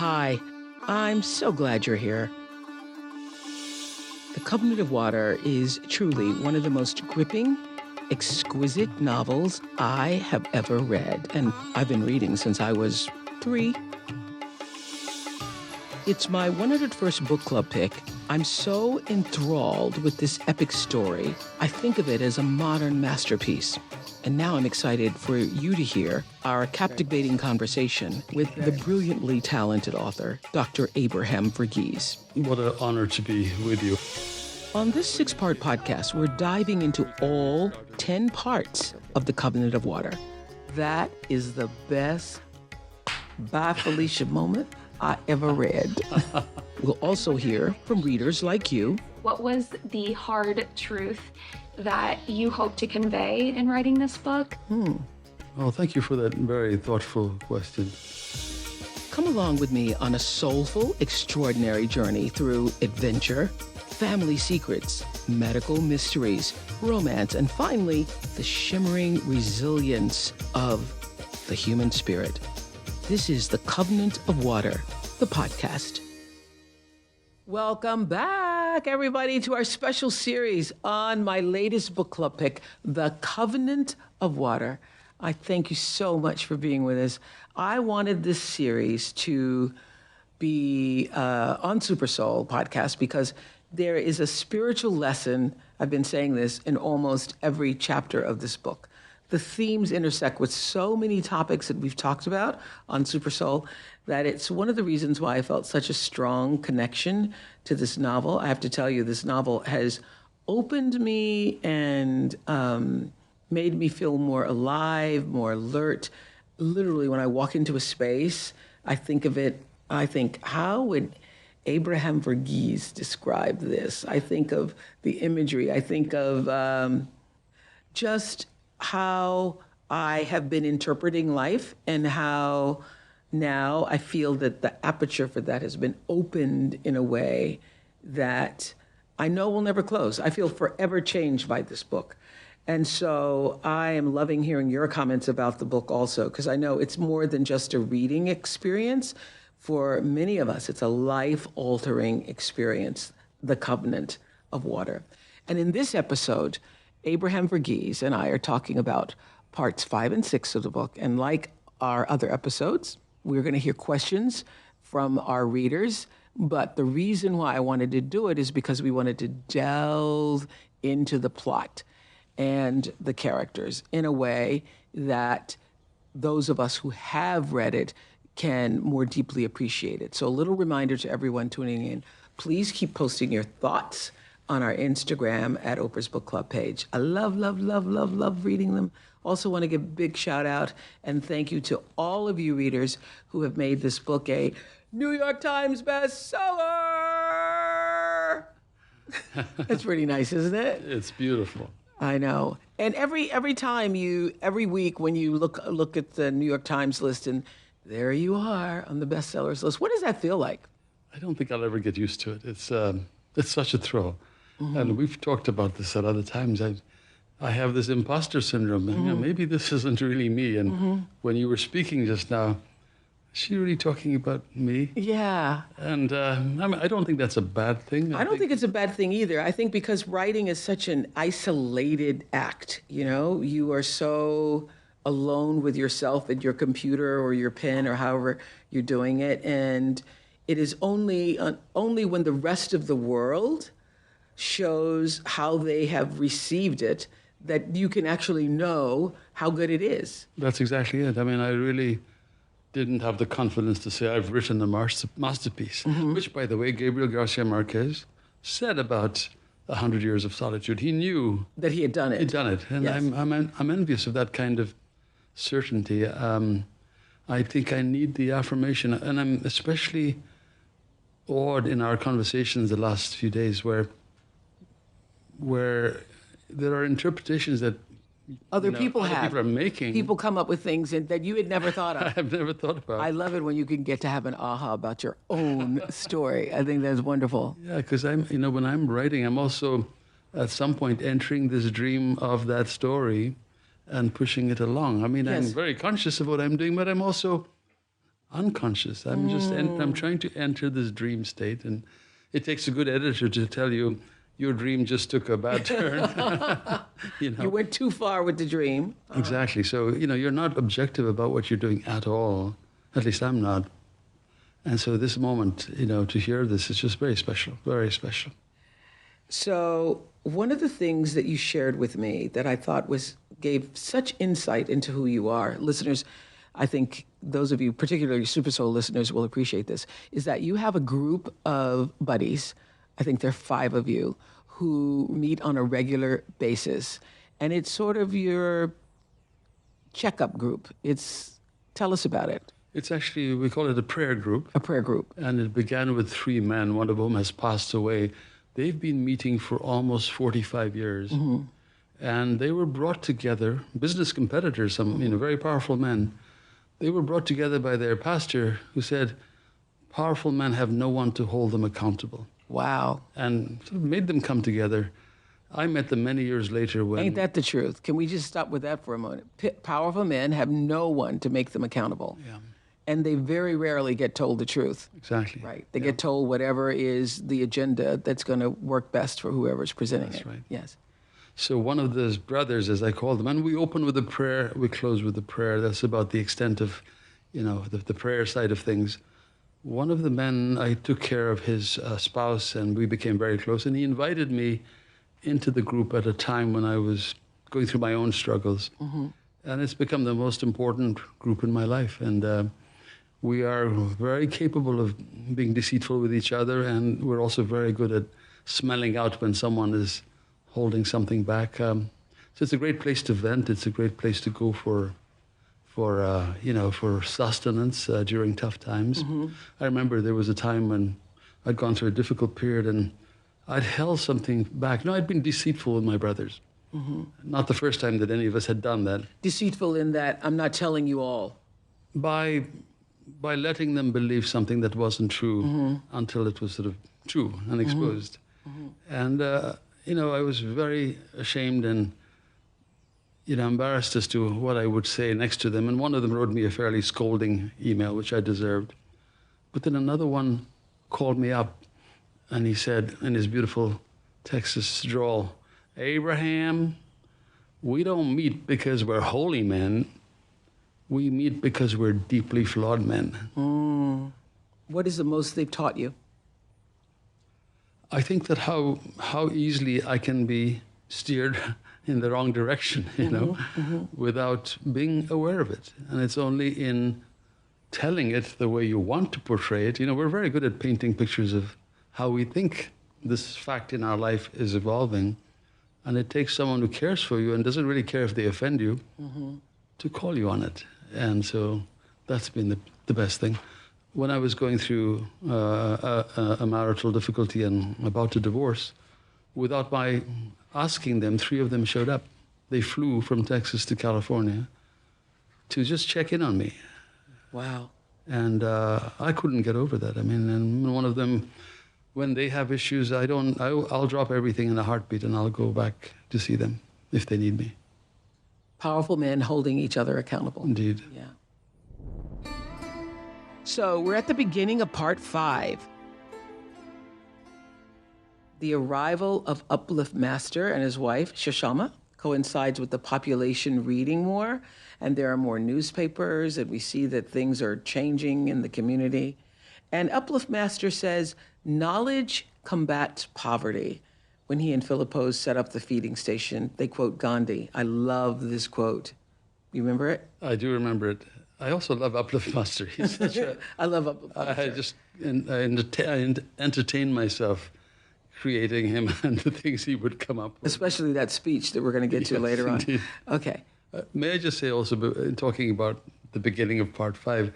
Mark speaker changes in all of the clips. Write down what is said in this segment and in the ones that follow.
Speaker 1: Hi, I'm so glad you're here. The Covenant of Water is truly one of the most gripping, exquisite novels I have ever read, and I've been reading since I was 3. It's my 101st book club pick. I'm so enthralled with this epic story. I think of it as a modern masterpiece. And now I'm excited for you to hear our captivating conversation with the brilliantly talented author, Dr. Abraham Verghese.
Speaker 2: What an honor to be with you.
Speaker 1: On this 6-part podcast, we're diving into all 10 parts of the Covenant of Water. That is the best bye Felicia moment I ever read. We'll also hear from readers like you.
Speaker 3: What was the hard truth that you hope to convey in writing this book?
Speaker 2: Oh, thank you for that very thoughtful question.
Speaker 1: Come along with me on a soulful, extraordinary journey through adventure, family secrets, medical mysteries, romance, and finally, the shimmering resilience of the human spirit. This is The Covenant of Water, the podcast. Welcome back, everybody, to our special series on my latest book club pick, The Covenant of Water. I thank you so much for being with us. I wanted this series to be on Super Soul podcast because there is a spiritual lesson, I've been saying this, in almost every chapter of this book. The themes intersect with so many topics that we've talked about on Super Soul that it's one of the reasons why I felt such a strong connection to this novel. I have to tell you, this novel has opened me and made me feel more alive, more alert. Literally, when I walk into a space, I think, how would Abraham Verghese describe this? I think of the imagery. I think of just how I have been interpreting life and how now I feel that the aperture for that has been opened in a way that I know will never close. I feel forever changed by this book. And so I am loving hearing your comments about the book also, because I know it's more than just a reading experience. For many of us, it's a life-altering experience, The Covenant of Water. And in this episode, Abraham Verghese and I are talking about parts 5 and 6 of the book. And like our other episodes, we're going to hear questions from our readers. But the reason why I wanted to do it is because we wanted to delve into the plot and the characters in a way that those of us who have read it can more deeply appreciate it. So a little reminder to everyone tuning in, please keep posting your thoughts on our Instagram at Oprah's Book Club page. I love reading them. Also want to give a big shout out and thank you to all of you readers who have made this book a New York Times bestseller. That's pretty nice, isn't it?
Speaker 2: It's beautiful.
Speaker 1: I know. And every week when you look at the New York Times list and there you are on the bestsellers list, what does that feel like?
Speaker 2: I don't think I'll ever get used to it. It's such a thrill.
Speaker 1: Mm-hmm.
Speaker 2: And we've talked about this at other times. I have this imposter syndrome. And, maybe this isn't really me. And when you were speaking just now, is she really talking about me?
Speaker 1: Yeah.
Speaker 2: And I don't think that's a bad thing.
Speaker 1: I don't think it's a bad thing either. I think because writing is such an isolated act, you are so alone with yourself and your computer or your pen or however you're doing it. And it is only when the rest of the world shows how they have received it that you can actually know how good it is.
Speaker 2: That's exactly it. I mean, I really didn't have the confidence to say I've written a masterpiece, which, by the way, Gabriel Garcia Marquez said about 100 Years of Solitude. He knew
Speaker 1: that he had done it.
Speaker 2: He'd done it. And
Speaker 1: yes.
Speaker 2: I'm envious of that kind of certainty. I think I need the affirmation, and I'm especially awed in our conversations the last few days where there are interpretations that
Speaker 1: other people
Speaker 2: are making.
Speaker 1: People come up with things that you had never thought of.
Speaker 2: I have never thought about.
Speaker 1: I love it when you can get to have an aha about your own story. I think that's wonderful.
Speaker 2: Yeah, because when I'm writing, I'm also at some point entering this dream of that story and pushing it along. I mean,
Speaker 1: yes.
Speaker 2: I'm very conscious of what I'm doing, but I'm also unconscious. I'm trying to enter this dream state, and it takes a good editor to tell you your dream just took a bad turn.
Speaker 1: You went too far with the dream.
Speaker 2: Exactly. So, you're not objective about what you're doing at all. At least I'm not. And so this moment, to hear this is just very special, very special.
Speaker 1: So one of the things that you shared with me that I thought gave such insight into who you are, listeners, I think those of you, particularly Super Soul listeners, will appreciate this, is that you have a group of buddies, I think there are 5 of you, who meet on a regular basis. And it's sort of your checkup group. Tell us about it.
Speaker 2: It's actually, we call it a prayer group.
Speaker 1: A prayer group.
Speaker 2: And it began with 3 men, one of whom has passed away. They've been meeting for almost 45 years. Mm-hmm. And they were brought together, business competitors, some very powerful men. They were brought together by their pastor who said, powerful men have no one to hold them accountable.
Speaker 1: Wow.
Speaker 2: And sort of made them come together. I met them many years later when...
Speaker 1: Ain't that the truth? Can we just stop with that for a moment? Powerful men have no one to make them accountable.
Speaker 2: Yeah.
Speaker 1: And they very rarely get told the truth.
Speaker 2: Exactly.
Speaker 1: Right. They get told whatever is the agenda that's going to work best for whoever's presenting it.
Speaker 2: That's right.
Speaker 1: Yes.
Speaker 2: So one of those brothers, as I call them, and we open with a prayer, we close with a prayer. That's about the extent of, the prayer side of things. One of the men, I took care of his spouse, and we became very close. And he invited me into the group at a time when I was going through my own struggles. Mm-hmm. And it's become the most important group in my life. And we are very capable of being deceitful with each other, and we're also very good at smelling out when someone is holding something back. So it's a great place to vent. It's a great place to go for sustenance during tough times. Mm-hmm. I remember there was a time when I'd gone through a difficult period and I'd held something back. No, I'd been deceitful with my brothers. Mm-hmm. Not the first time that any of us had done that.
Speaker 1: Deceitful in that I'm not telling you all.
Speaker 2: By letting them believe something that wasn't true until it was sort of true and exposed. Mm-hmm. And, I was very ashamed and, embarrassed as to what I would say next to them. And one of them wrote me a fairly scolding email, which I deserved. But then another one called me up and he said in his beautiful Texas drawl, Abraham, we don't meet because we're holy men. We meet because we're deeply flawed men.
Speaker 1: Mm. What is the most they've taught you?
Speaker 2: I think that how easily I can be steered in the wrong direction, without being aware of it. And it's only in telling it the way you want to portray it. We're very good at painting pictures of how we think this fact in our life is evolving. And it takes someone who cares for you and doesn't really care if they offend you to call you on it. And so that's been the best thing. When I was going through a marital difficulty and about to divorce, without my asking them, 3 of them showed up. They flew from Texas to California to just check in on me.
Speaker 1: Wow.
Speaker 2: And I couldn't get over that. I mean, and one of them, when they have issues, I'll drop everything in a heartbeat and I'll go back to see them if they need me.
Speaker 1: Powerful men holding each other accountable.
Speaker 2: Indeed.
Speaker 1: Yeah. So we're at the beginning of part 5. The arrival of Uplift Master and his wife, Shoshama, coincides with the population reading more, and there are more newspapers, and we see that things are changing in the community. And Uplift Master says, knowledge combats poverty. When he and Philippos set up the feeding station, they quote Gandhi. I love this quote. You remember it?
Speaker 2: I do remember it. I also love Uplift Master. He's such a...
Speaker 1: I love Uplift Master.
Speaker 2: I entertain myself creating him and the things he would come up with.
Speaker 1: Especially that speech that we're going to get to later
Speaker 2: indeed.
Speaker 1: On. Okay.
Speaker 2: May I just say also, talking about the beginning of part 5,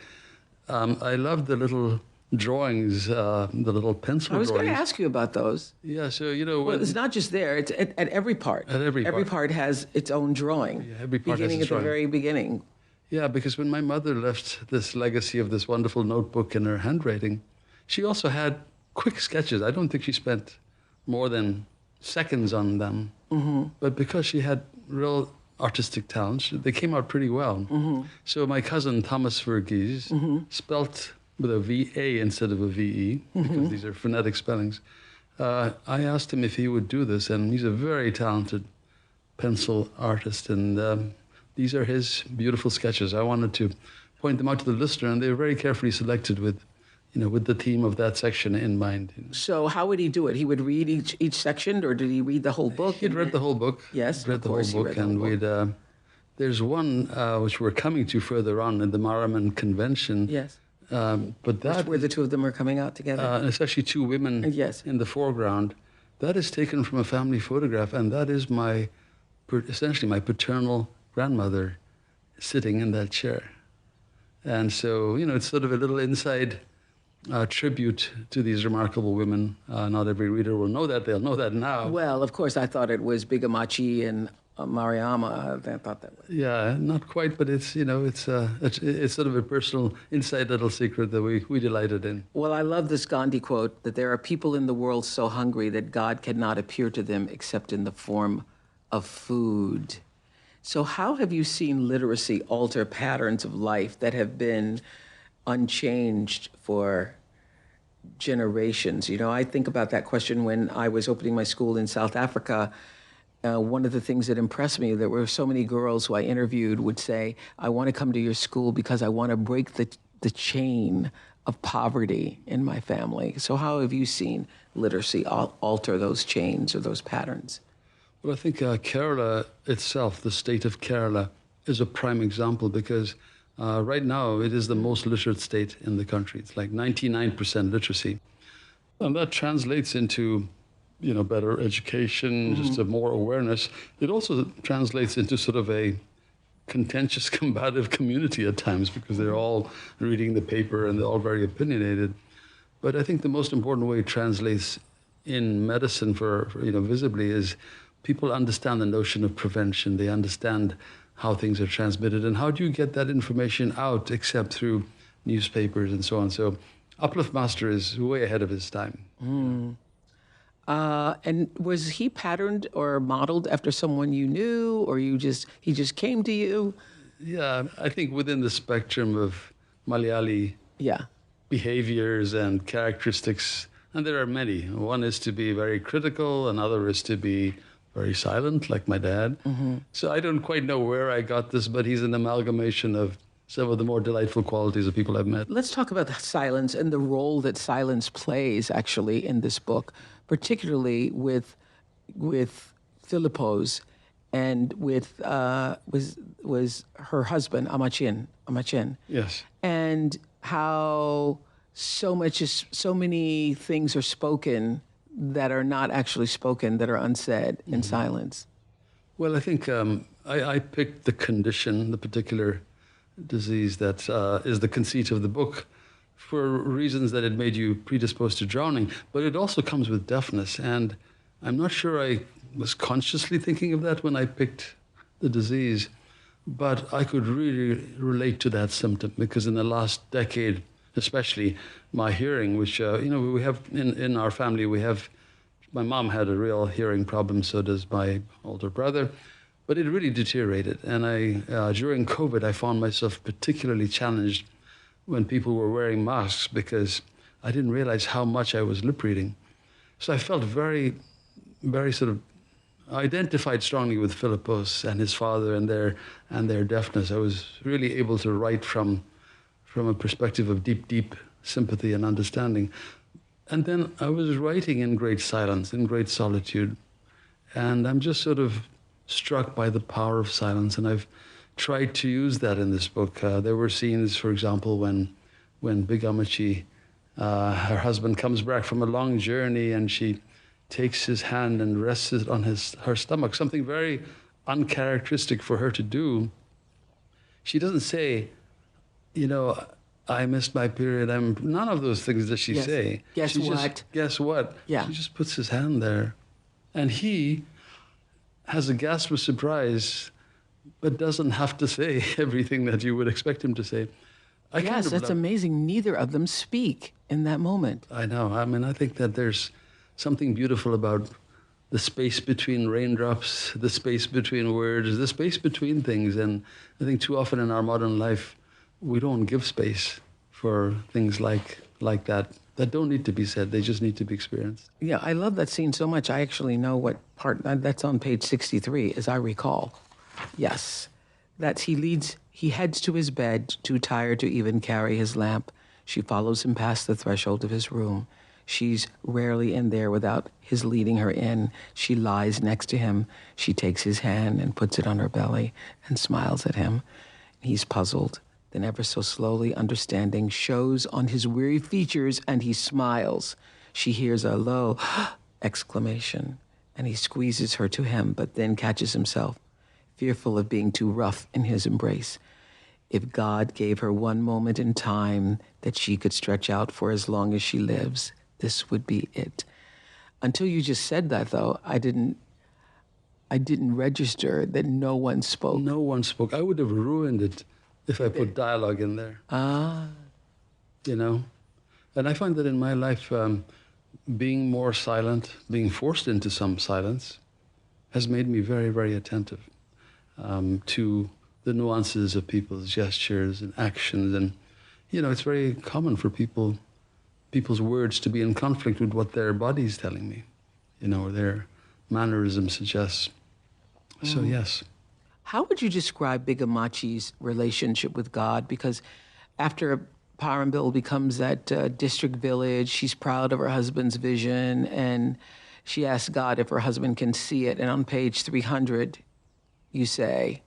Speaker 2: I love the little drawings, the little pencil drawings.
Speaker 1: I was going to ask you about those.
Speaker 2: Yeah, so,
Speaker 1: Well, it's not just there. It's at every part.
Speaker 2: At every part.
Speaker 1: Every part has its own drawing.
Speaker 2: Yeah, every part
Speaker 1: beginning
Speaker 2: has its
Speaker 1: at
Speaker 2: drawing.
Speaker 1: the very beginning.
Speaker 2: Yeah, because when my mother left this legacy of this wonderful notebook in her handwriting, she also had quick sketches. I don't think she spent more than seconds on them. Mm-hmm. But because she had real artistic talents, they came out pretty well. So my cousin Thomas Verghese, spelt with a V-A instead of a V-E, because these are phonetic spellings, I asked him if he would do this, and he's a very talented pencil artist, and these are his beautiful sketches. I wanted to point them out to the listener, and they were very carefully selected with the theme of that section in mind.
Speaker 1: So how would he do it? He would read each section, or did he read the whole book?
Speaker 2: He'd read the whole book.
Speaker 1: Yes,
Speaker 2: read the whole book, and we'd. There's one which we're coming to further on in the Maraman Convention.
Speaker 1: Yes.
Speaker 2: But that
Speaker 1: where the two of them are coming out together.
Speaker 2: especially two women
Speaker 1: Yes.
Speaker 2: in the foreground. That is taken from a family photograph, and that is essentially my paternal grandmother sitting in that chair. And so, it's sort of a little inside tribute to these remarkable women. Not every reader will know that. They'll know that now.
Speaker 1: Well, of course, I thought it was Bigamachi and Mariama. I thought that was.
Speaker 2: Yeah, not quite, but it's sort of a personal inside little secret that we delighted in.
Speaker 1: Well, I love this Gandhi quote that there are people in the world so hungry that God cannot appear to them except in the form of food. So how have you seen literacy alter patterns of life that have been unchanged for generations? I think about that question when I was opening my school in South Africa. One of the things that impressed me, there were so many girls who I interviewed would say, I want to come to your school because I want to break the chain of poverty in my family. So how have you seen literacy alter those chains or those patterns?
Speaker 2: Well, I think Kerala itself, the state of Kerala, is a prime example because right now it is the most literate state in the country. It's like 99% literacy. And that translates into, better education, just a more awareness. It also translates into sort of a contentious, combative community at times because they're all reading the paper and they're all very opinionated. But I think the most important way it translates in medicine for visibly is people understand the notion of prevention. They understand how things are transmitted. And how do you get that information out except through newspapers and so on? So Uplift Master is way ahead of his time.
Speaker 1: And was he patterned or modeled after someone you knew, or he just came to you?
Speaker 2: Yeah, I think within the spectrum of Malayali behaviors and characteristics, and there are many. One is to be very critical, another is to be very silent, like my dad. So I don't quite know where I got this, but he's an amalgamation of some of the more delightful qualities of people I've met.
Speaker 1: Let's talk about silence and the role that silence plays actually in this book, particularly with Philippos and with was her husband Amachin.
Speaker 2: Yes.
Speaker 1: And how so many things are spoken that are not actually spoken, that are unsaid in silence.
Speaker 2: Well, I think I picked the condition, the particular disease that is the conceit of the book, for reasons that it made you predisposed to drowning, but it also comes with deafness. And I'm not sure I was consciously thinking of that when I picked the disease, but I could really relate to that symptom because in the last decade, especially my hearing, which, we have in our family, my mom had a real hearing problem, so does my older brother, but it really deteriorated. And during COVID, I found myself particularly challenged when people were wearing masks because I didn't realize how much I was lip reading. So I felt very, very sort of identified strongly with Philippos and his father and their deafness. I was really able to write from a perspective of deep, deep sympathy and understanding. And then I was writing in great silence, in great solitude. And I'm just sort of struck by the power of silence. And I've tried to use that in this book. There were scenes, for example, when Big Amachi, her husband, comes back from a long journey and she takes his hand and rests it on her stomach, something very uncharacteristic for her to do. She doesn't say, I missed my period. None of those things does she say.
Speaker 1: Guess what?
Speaker 2: Guess what?
Speaker 1: Yeah.
Speaker 2: She just puts his hand there. And he has a gasp of surprise, but doesn't have to say everything that you would expect him to say.
Speaker 1: That's amazing. Neither of them speak in that moment.
Speaker 2: I know. I think that there's something beautiful about the space between raindrops, the space between words, the space between things. And I think too often in our modern life, we don't give space for things like that don't need to be said. They just need to be experienced.
Speaker 1: Yeah, I love that scene so much. I actually know what part, that's on page 63, as I recall. Yes. He heads to his bed, too tired to even carry his lamp. She follows him past the threshold of his room. She's rarely in there without his leading her in. She lies next to him. She takes his hand and puts it on her belly and smiles at him. He's puzzled. Then ever so slowly, understanding shows on his weary features, and he smiles. She hears a low exclamation, and he squeezes her to him, but then catches himself, fearful of being too rough in his embrace. If God gave her one moment in time that she could stretch out for as long as she lives, this would be it. Until you just said that, though, I didn't register that no one spoke.
Speaker 2: No one spoke. I would have ruined it if I put dialogue in there. You know? And I find that in my life, being more silent, being forced into some silence, has made me very, very attentive to the nuances of people's gestures and actions. And, you know, it's very common for people's words to be in conflict with what their body's telling me, you know, or their mannerism suggests. So, yes.
Speaker 1: How would you describe Bigamachi's relationship with God? Because after Parambil becomes that district village, she's proud of her husband's vision, and she asks God if her husband can see it. And on page 300, you say,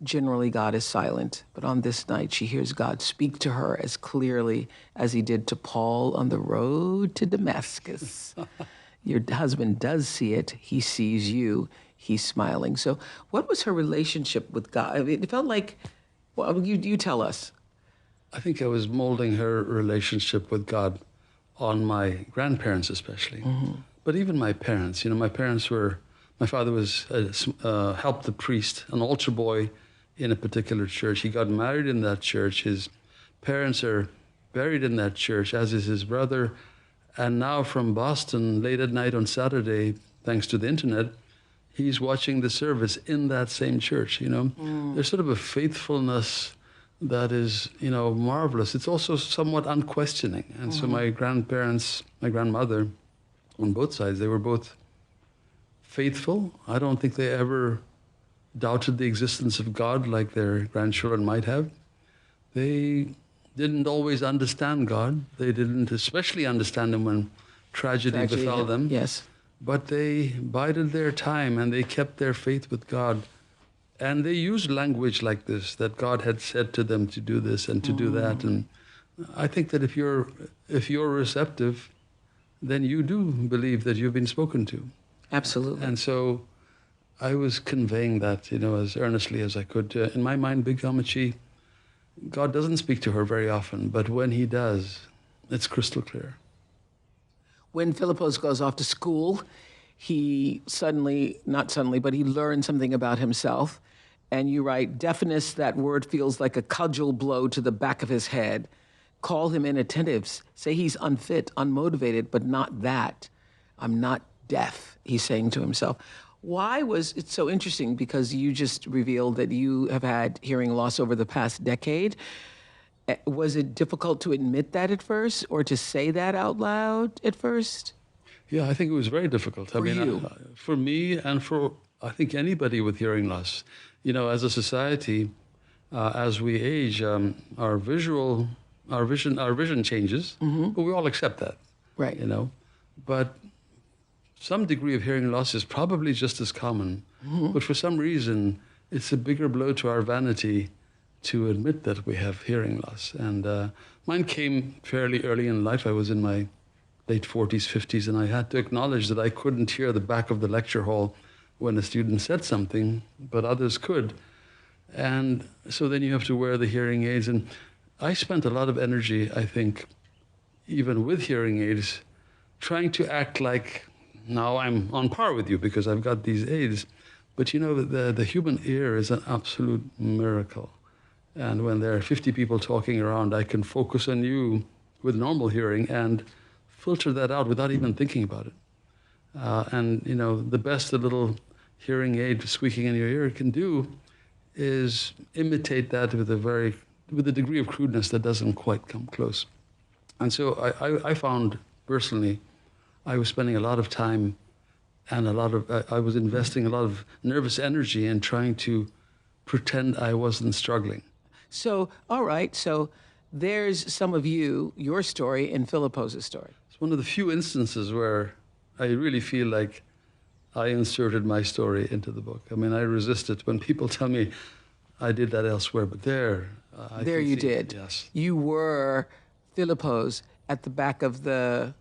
Speaker 1: generally God is silent, but on this night she hears God speak to her as clearly as he did to Paul on the road to Damascus. Your husband does see it. He sees you. He's smiling. So what was her relationship with God? I mean, it felt like, well, you tell us.
Speaker 2: I think I was molding her relationship with God on my grandparents especially. But even my parents. You know, my father was helped the priest, an altar boy in a particular church. He got married in that church. His parents are buried in that church, as is his brother. And now from Boston, late at night on Saturday, thanks to the internet, he's watching the service in that same church, you know. There's sort of a faithfulness that is, you know, marvelous. It's also somewhat unquestioning. And so my grandparents, my grandmother, on both sides, they were both faithful. I don't think they ever doubted the existence of God like their grandchildren might have. They didn't always understand God. They didn't especially understand him when tragedy befell them.
Speaker 1: Yes.
Speaker 2: But they bided their time and they kept their faith with God. And they used language like this, that God had said to them to do this and to do that. And I think that if you're receptive, then you do believe that you've been spoken to.
Speaker 1: Absolutely.
Speaker 2: And so I was conveying that, you know, as earnestly as I could. In my mind, Bigamachi, God doesn't speak to her very often, but when he does, it's crystal clear.
Speaker 1: When Philippos goes off to school, he not suddenly, but he learns something about himself. And you write, deafness, that word feels like a cudgel blow to the back of his head. Call him inattentive. Say he's unfit, unmotivated, but not that. I'm not deaf, he's saying to himself. Why was it so interesting? Because you just revealed that you have had hearing loss over the past decade. Was it difficult to admit that at first, or to say that out loud at first?
Speaker 2: Yeah, I think it was very difficult.
Speaker 1: For you?
Speaker 2: For me and for, I think, anybody with hearing loss. You know, as a society, as we age, our vision changes, but we all accept that.
Speaker 1: Right.
Speaker 2: You know, but some degree of hearing loss is probably just as common. But for some reason, it's a bigger blow to our vanity to admit that we have hearing loss. And mine came fairly early in life. I was in my late 40s, 50s, and I had to acknowledge that I couldn't hear the back of the lecture hall when a student said something, but others could. And so then you have to wear the hearing aids. And I spent a lot of energy, I think, even with hearing aids, trying to act like now I'm on par with you because I've got these aids. But you know, the human ear is an absolute miracle. And when there are 50 people talking around, I can focus on you with normal hearing and filter that out without even thinking about it. And, the best a little hearing aid squeaking in your ear can do is imitate that with a degree of crudeness that doesn't quite come close. And so I found personally, I was spending a lot of time and I was investing a lot of nervous energy in trying to pretend I wasn't struggling.
Speaker 1: So, all right. So there's some of your story, and Philippos' story.
Speaker 2: It's one of the few instances where I really feel like I inserted my story into the book. I mean, I resist it when people tell me I did that elsewhere, but there
Speaker 1: you did.
Speaker 2: Yes.
Speaker 1: You were Philippos at the back of the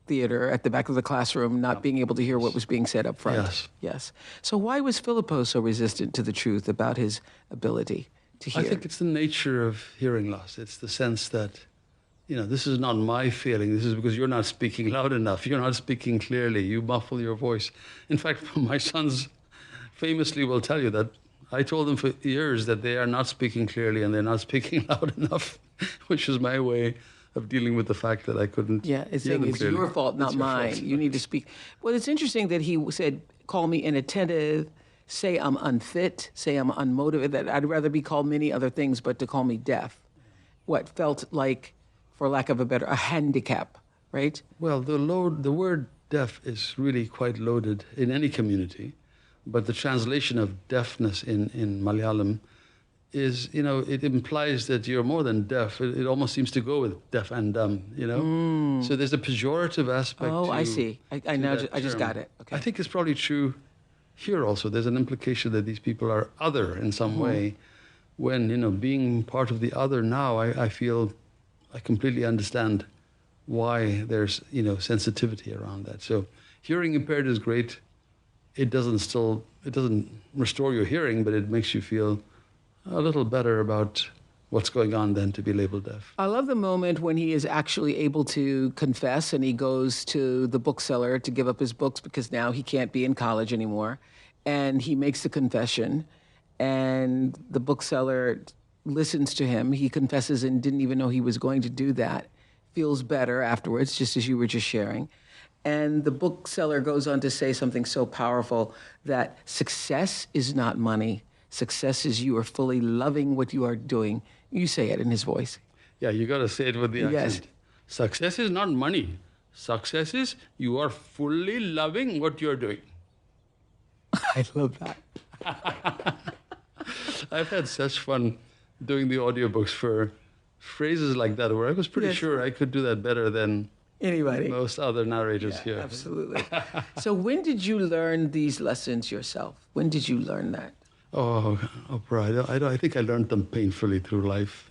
Speaker 1: theater, at the back of the classroom, not being able to hear what was being said up front.
Speaker 2: Yes.
Speaker 1: Yes. So why was Philippos so resistant to the truth about his ability to hear?
Speaker 2: I think it's the nature of hearing loss. It's the sense that, this is not my feeling. This is because you're not speaking loud enough. You're not speaking clearly. You muffle your voice. In fact, my sons famously will tell you that I told them for years that they are not speaking clearly and they're not speaking loud enough, which is my way of dealing with the fact that I couldn't
Speaker 1: Yeah, it's
Speaker 2: hear
Speaker 1: saying
Speaker 2: them
Speaker 1: it's
Speaker 2: clearly.
Speaker 1: your fault, not
Speaker 2: It's your
Speaker 1: mine.
Speaker 2: fault.
Speaker 1: You need to speak. Well, it's interesting that he said, call me inattentive, say I'm unfit, say I'm unmotivated, that I'd rather be called many other things, but to call me deaf. What felt like, for lack of a handicap, right?
Speaker 2: Well, the word deaf is really quite loaded in any community, but the translation of deafness in Malayalam is, it implies that you're more than deaf. It almost seems to go with deaf and dumb, So there's a pejorative aspect
Speaker 1: Oh,
Speaker 2: to
Speaker 1: I see. I now
Speaker 2: that
Speaker 1: I just
Speaker 2: term.
Speaker 1: got it. Okay.
Speaker 2: I think it's probably true here also. There's an implication that these people are other in some way. When, being part of the other now, I feel I completely understand why there's, sensitivity around that. So hearing impaired is great. It doesn't restore your hearing, but it makes you feel a little better about what's going on than to be labeled deaf.
Speaker 1: I love the moment when he is actually able to confess and he goes to the bookseller to give up his books because now he can't be in college anymore. And he makes the confession and the bookseller listens to him. He confesses and didn't even know he was going to do that. Feels better afterwards, just as you were just sharing. And the bookseller goes on to say something so powerful that success is not money. Success is you are fully loving what you are doing. You say it in his voice.
Speaker 2: Yeah, you got to say it with the
Speaker 1: Yes.
Speaker 2: accent. Success is not money. Success is you are fully loving what you're doing.
Speaker 1: I love that.
Speaker 2: I've had such fun doing the audiobooks for phrases like that where I was pretty
Speaker 1: Yes.
Speaker 2: sure I could do that better than
Speaker 1: Anybody?
Speaker 2: most other narrators here.
Speaker 1: Absolutely. So when did you learn these lessons yourself? When did you learn that?
Speaker 2: Oh, Oprah, I think I learned them painfully through life,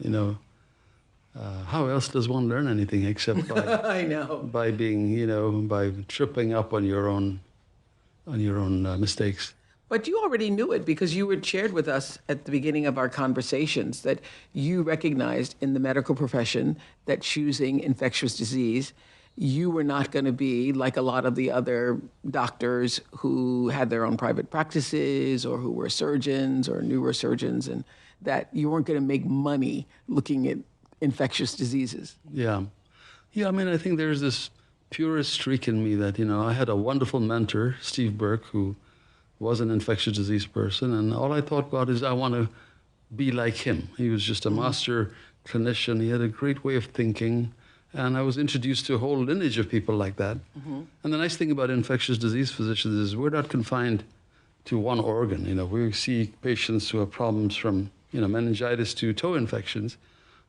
Speaker 2: How else does one learn anything except by,
Speaker 1: I know.
Speaker 2: by being, by tripping up on your own mistakes?
Speaker 1: But you already knew it because you had shared with us at the beginning of our conversations that you recognized in the medical profession that choosing infectious disease, you were not going to be like a lot of the other doctors who had their own private practices or who were surgeons or neurosurgeons, and that you weren't going to make money looking at infectious diseases.
Speaker 2: Yeah. Yeah, I mean, I think there's this purist streak in me that, I had a wonderful mentor, Steve Burke, who was an infectious disease person, and all I thought about is I want to be like him. He was just a master clinician. He had a great way of thinking, and I was introduced to a whole lineage of people like that. And the nice thing about infectious disease physicians is we're not confined to one organ. We see patients who have problems from, meningitis to toe infections,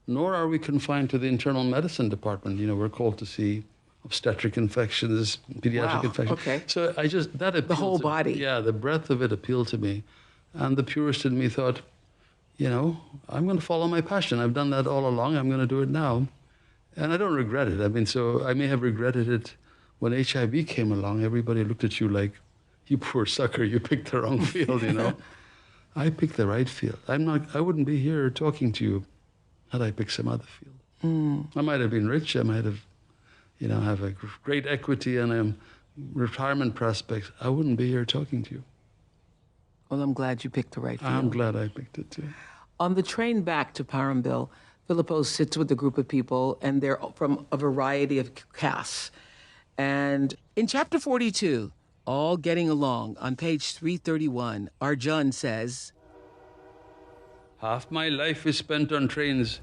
Speaker 2: nor are we confined to the internal medicine department. We're called to see obstetric infections, pediatric
Speaker 1: Wow,
Speaker 2: infections.
Speaker 1: okay.
Speaker 2: So that appealed
Speaker 1: The whole
Speaker 2: to
Speaker 1: body.
Speaker 2: Me. Yeah, the breadth of it appealed to me. And the purist in me thought, I'm going to follow my passion. I've done that all along. I'm going to do it now. And I don't regret it. I mean, so I may have regretted it when HIV came along. Everybody looked at you like, you poor sucker, you picked the wrong field, I picked the right field. I wouldn't be here talking to you had I picked some other field. I might have been rich. I might have, have a great equity and retirement prospects. I wouldn't be here talking to you.
Speaker 1: Well, I'm glad you picked the right field.
Speaker 2: I'm glad I picked it too.
Speaker 1: On the train back to Parambil, Philippos sits with a group of people, and they're from a variety of castes. And in chapter 42, All getting along. On page 331, Arjun says,
Speaker 2: Half my life is spent on trains.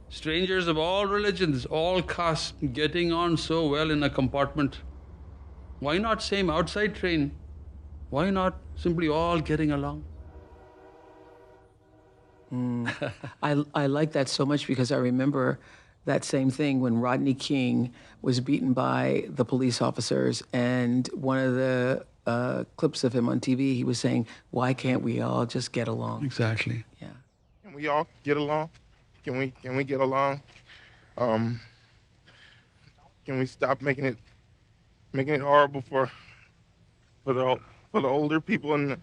Speaker 2: Strangers of all religions, all castes, getting on so well in a compartment. Why not same outside train? Why not simply all getting along?
Speaker 1: I like that so much because I remember that same thing when Rodney King was beaten by the police officers, and one of the clips of him on TV, he was saying, why can't we all just get along?
Speaker 2: Exactly.
Speaker 1: Yeah.
Speaker 4: Can we all get along? Can we get along? Can we stop making it horrible for the older people and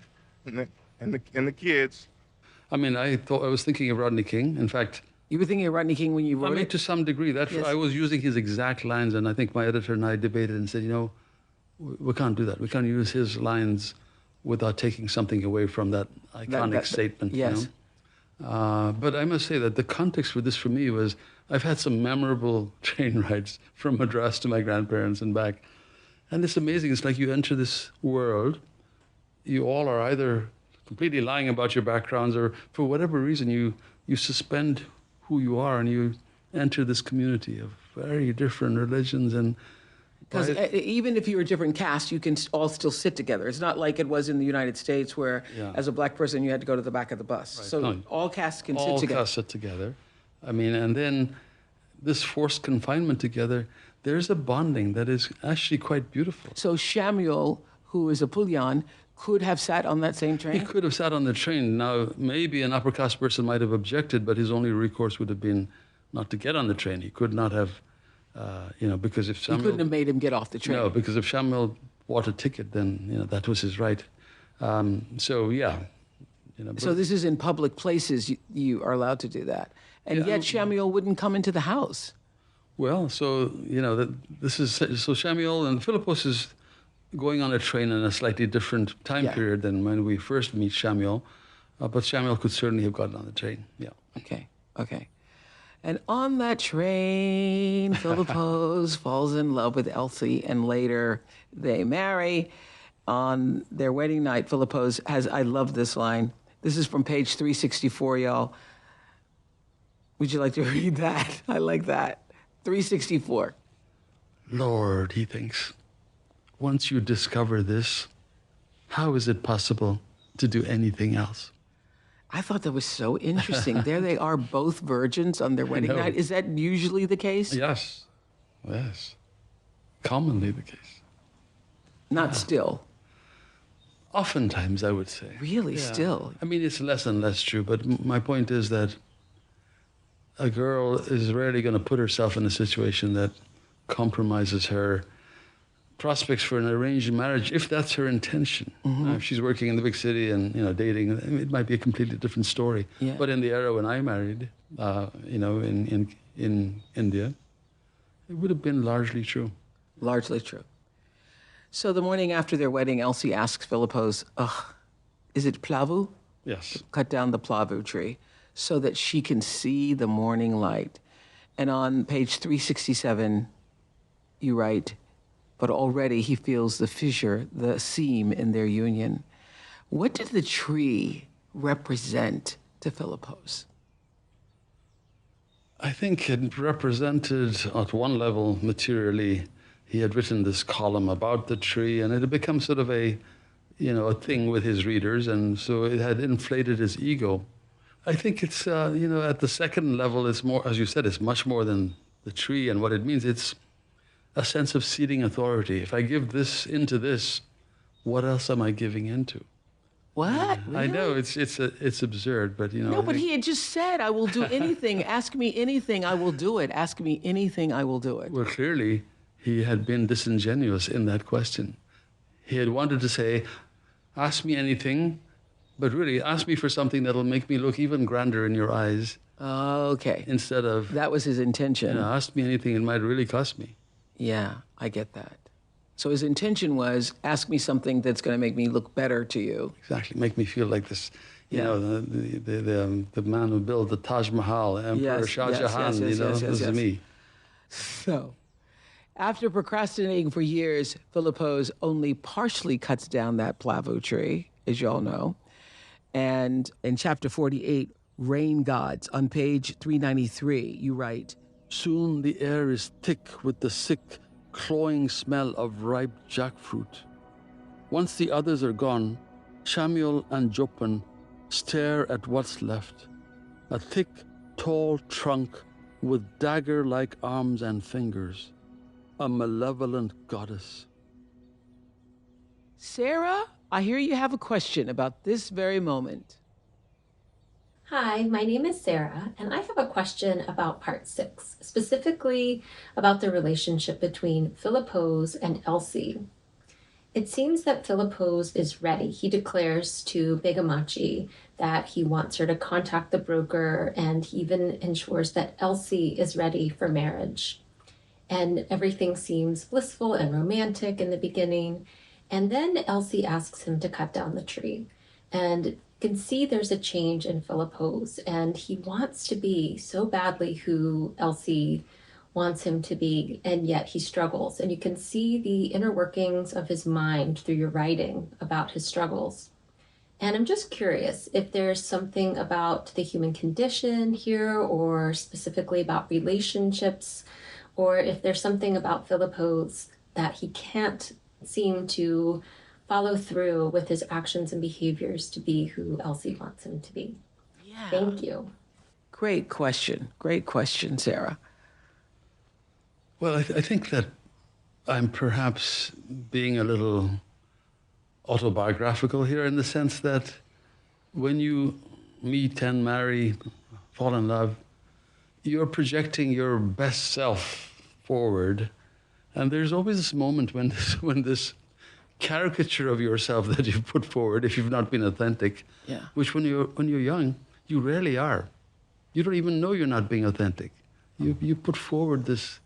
Speaker 4: the kids?
Speaker 2: I mean, I was thinking of Rodney King. In fact,
Speaker 1: You were thinking of Rodney King when you wrote it?
Speaker 2: to some degree.
Speaker 1: Yes.
Speaker 2: I was using his exact lines, and I think my editor and I debated and said, we can't do that. We can't use his lines without taking something away from that iconic statement.
Speaker 1: Yes.
Speaker 2: But I must say that the context for this for me was I've had some memorable train rides from Madras to my grandparents and back. And it's amazing. It's like you enter this world, you all are either completely lying about your backgrounds or for whatever reason you suspend who you are and you enter this community of very different religions. And
Speaker 1: Because even if you were a different caste, you can all still sit together. It's not like it was in the United States where, as a black person, you had to go to the back of the bus.
Speaker 2: Right.
Speaker 1: So
Speaker 2: No.
Speaker 1: all castes can sit
Speaker 2: all
Speaker 1: together.
Speaker 2: castes sit together. I mean, and then this forced confinement together, there's a bonding that is actually quite beautiful.
Speaker 1: So Samuel, who is a Pulyan, could have sat on that same
Speaker 2: He
Speaker 1: train?
Speaker 2: could have sat on the train. Now, maybe an upper caste person might have objected, but his only recourse would have been not to get on the train. He could not have, because if
Speaker 1: You
Speaker 2: Samuel...
Speaker 1: couldn't have made him get off the train.
Speaker 2: No, because if Samuel bought a ticket, then, that was his right. So, yeah.
Speaker 1: So this is in public places, you are allowed to do that. And yet Samuel wouldn't come into the house.
Speaker 2: Well, so, so Samuel and Philippos is going on a train in a slightly different time period than when we first meet Samuel. But Samuel could certainly have gotten on the train, yeah.
Speaker 1: Okay. And on that train, Philippos falls in love with Elsie, and later they marry. On their wedding night, Philippos has, I love this line. This is from page 364, y'all. Would you like to read that? I like that. 364.
Speaker 2: Lord, he thinks, once you discover this, how is it possible to do anything else?
Speaker 1: I thought that was so interesting. There they are, both virgins on their wedding night. Is that usually the case?
Speaker 2: Yes. Commonly the case.
Speaker 1: Not still.
Speaker 2: Oftentimes, I would say.
Speaker 1: Really, still.
Speaker 2: I mean, it's less and less true, but my point is that a girl is rarely going to put herself in a situation that compromises her prospects for an arranged marriage, if that's her intention. If she's working in the big city and dating, it might be a completely different story.
Speaker 1: Yeah.
Speaker 2: But in the era when I married, in India, it would have been largely true.
Speaker 1: Largely true. So the morning after their wedding, Elsie asks Philippos, is it plavu?
Speaker 2: Yes.
Speaker 1: Cut down the plavu tree so that she can see the morning light. And on page 367, you write, but already he feels the fissure, the seam in their union. What did the tree represent to Philippos?
Speaker 2: I think it represented, at one level, materially, he had written this column about the tree, and it had become sort of a thing with his readers, and so it had inflated his ego. I think it's, at the second level, it's more, as you said, it's much more than the tree and what it means. It's a sense of ceding authority. If I give this into this, what else am I giving into?
Speaker 1: What?
Speaker 2: I know it's absurd, but
Speaker 1: No, but he had just said, I will do anything. Ask me anything, I will do it. Ask me anything, I will do it.
Speaker 2: Well, clearly, he had been disingenuous in that question. He had wanted to say, ask me anything, but really, ask me for something that'll make me look even grander in your eyes.
Speaker 1: Okay.
Speaker 2: Instead of,
Speaker 1: That was his intention.
Speaker 2: ask me anything, it might really cost me.
Speaker 1: Yeah, I get that. So his intention was, ask me something that's going to make me look better to you.
Speaker 2: Exactly, make me feel like this, the man who built the Taj Mahal, Emperor Shah Jahan, this is me.
Speaker 1: So, After procrastinating for years, Philippos only partially cuts down that plavo tree, as you all know. And in chapter 48, Rain Gods, on page 393, you write,
Speaker 2: Soon the air is thick with the sick, cloying smell of ripe jackfruit. Once the others are gone, Samuel and Jopan stare at what's left. A thick, tall trunk with dagger-like arms and fingers. A malevolent goddess.
Speaker 1: Sarah, I hear you have a question about this very moment.
Speaker 5: Hi, my name is Sarah, and I have a question about part 6, specifically about the relationship between Philippos and Elsie. It seems that Philippos is ready. He declares to Begamachi that he wants her to contact the broker, and he even ensures that Elsie is ready for marriage. And everything seems blissful and romantic in the beginning. And then Elsie asks him to cut down the tree. And you can see there's a change in Philippos, and he wants to be so badly who Elsie wants him to be, and yet he struggles. And you can see the inner workings of his mind through your writing about his struggles. And I'm just curious if there's something about the human condition here, or specifically about relationships, or if there's something about Philippos that he can't seem to follow through with his actions and behaviors to be who Elsie wants him to be.
Speaker 1: Yeah.
Speaker 5: Thank you.
Speaker 1: Great question. Great question, Sarah.
Speaker 2: Well, I think that I'm perhaps being a little autobiographical here in the sense that when you meet and marry, fall in love, you're projecting your best self forward. And there's always this moment when this caricature of yourself that you've put forward, if you've not been authentic, which when you're young, you rarely are. You don't even know you're not being authentic. You put forward this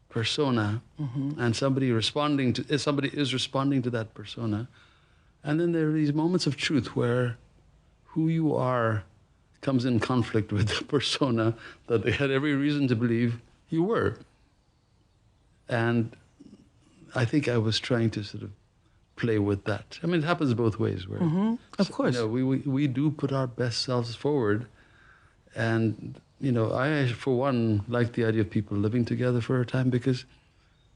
Speaker 2: persona, and somebody is responding to that persona. And then there are these moments of truth where who you are comes in conflict with the persona that they had every reason to believe you were. And I think I was trying to sort of play with that. I mean, it happens both ways. Where,
Speaker 1: Of course.
Speaker 2: You know, we do put our best selves forward. And, you know, I, for one, like the idea of people living together for a time, because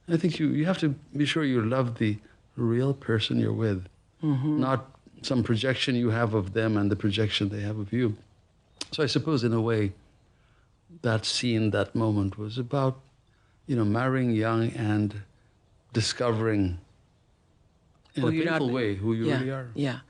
Speaker 2: I think you have to be sure you love the real person you're with, not some projection you have of them and the projection they have of you. So I suppose, in a way, that scene, that moment was about, you know, marrying young and discovering in a painful way who you really are.
Speaker 1: Yeah.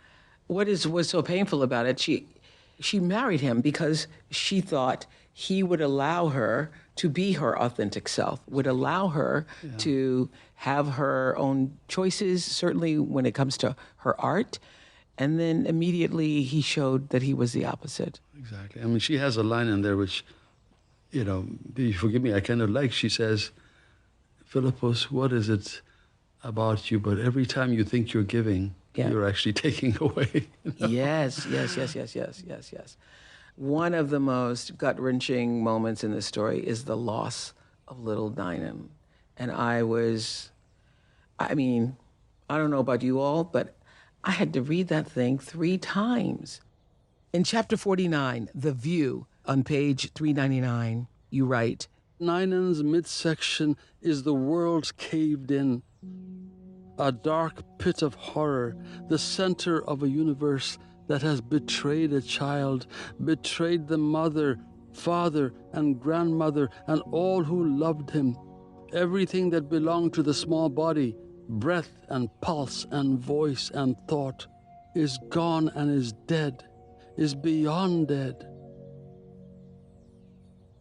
Speaker 1: What was so painful about it? She married him because she thought he would allow her to be her authentic self, would allow her to have her own choices, certainly when it comes to her art. And then immediately he showed that he was the opposite.
Speaker 2: Exactly. I mean, she has a line in there which, you know, forgive me, I kind of like. She says, Philippos, what is it about you? But every time you think you're giving, you're actually taking away. You know?
Speaker 1: Yes. One of the most gut-wrenching moments in this story is the loss of little Dynan. And I mean, I don't know about you all, but I had to read that thing 3 times. In chapter 49, The View, on page 399, you write,
Speaker 2: Ninan's midsection is the world caved in, a dark pit of horror, the center of a universe that has betrayed a child, betrayed the mother, father, and grandmother, and all who loved him. Everything that belonged to the small body, breath and pulse and voice and thought, is gone and is dead, is beyond dead.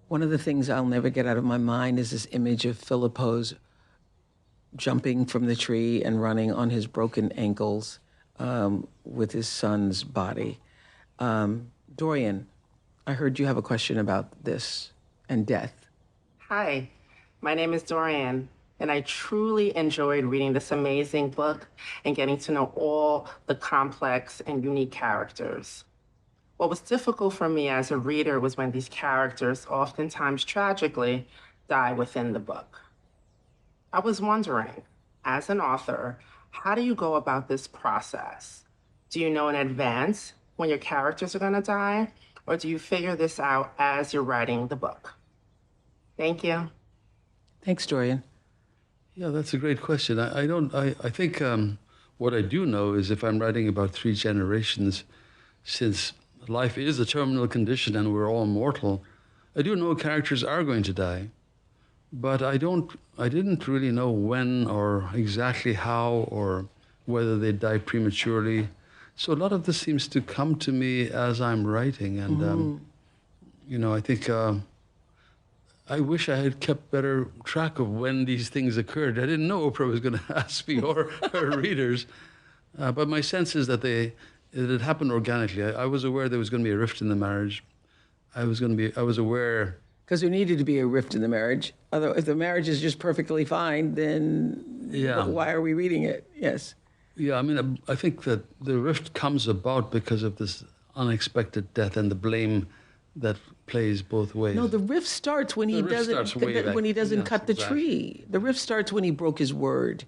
Speaker 1: One of the things I'll never get out of my mind is this image of Philippos jumping from the tree and running on his broken ankles with his son's body. Dorian, I heard you have a question about this and death.
Speaker 6: Hi, my name is Dorian, and I truly enjoyed reading this amazing book and getting to know all the complex and unique characters. What was difficult for me as a reader was when these characters, oftentimes tragically, die within the book. I was wondering, as an author, how do you go about this process? Do you know in advance when your characters are going to die, or do you figure this out as you're writing the book? Thank you.
Speaker 1: Thanks, Dorian.
Speaker 2: Yeah, that's a great question. I think what I do know is if I'm writing about 3 generations, since life is a terminal condition and we're all mortal, I do know characters are going to die, but I didn't really know when or exactly how or whether they die prematurely. So a lot of this seems to come to me as I'm writing. And, I think I wish I had kept better track of when these things occurred. I didn't know Oprah was going to ask me or her readers. But my sense is that it had happened organically. I was aware there was going to be a rift in the marriage. I was aware.
Speaker 1: Because there needed to be a rift in the marriage. Although if the marriage is just perfectly fine, then why are we reading it? Yes.
Speaker 2: Yeah, I mean, I think that the rift comes about because of this unexpected death and the blame that plays both ways.
Speaker 1: No, the rift starts when he doesn't cut the tree. The rift starts when he broke his word,